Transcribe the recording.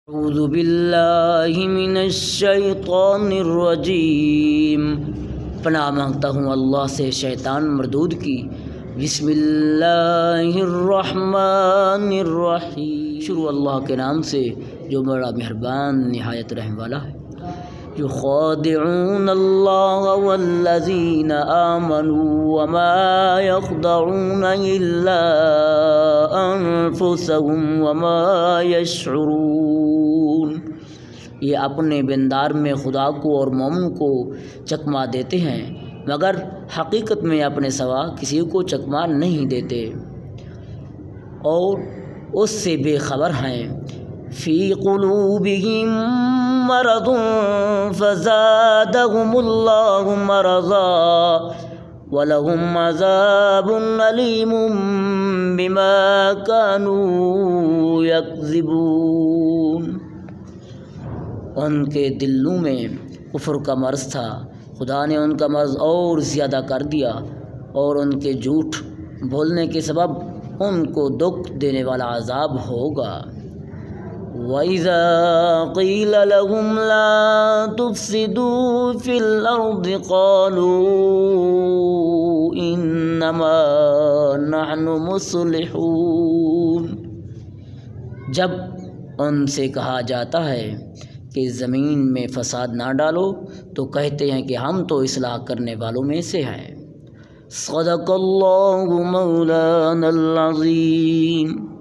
اعوذ باللہ من الشیطان الرجیم، پناہ مانگتا ہوں اللہ سے شیطان مردود کی۔ بسم اللہ الرحمن الرحیم، شروع اللہ کے نام سے جو بڑا مہربان نہایت رحم والا ہے۔ یخادعون اللہ والذین آمنوا وما یخدعون الا انفسهم وما یشعرون، یہ اپنے بندار میں خدا کو اور مومن کو چکما دیتے ہیں مگر حقیقت میں اپنے سوا کسی کو چکما نہیں دیتے اور اس سے بے خبر ہیں۔ فی قلوبہم مرض فزادہم اللہ مرضا وَلَهُمْ عَذَابٌ أَلِيمٌ بِمَا كَانُوا يَكْذِبُونَ، ان کے دلوں میں کفر کا مرض تھا، خدا نے ان کا مرض اور زیادہ کر دیا اور ان کے جھوٹ بولنے کے سبب ان کو دکھ دینے والا عذاب ہوگا۔ وَإِذَا قِيلَ لَهُمْ لَا تُفْسِدُوا فِي الْأَرْضِ قَالُوا إِنَّمَا نَحْنُ مُصْلِحُونَ، جب ان سے کہا جاتا ہے کہ زمین میں فساد نہ ڈالو تو کہتے ہیں کہ ہم تو اصلاح کرنے والوں میں سے ہیں۔ صدق اللہ مولانا العظیم۔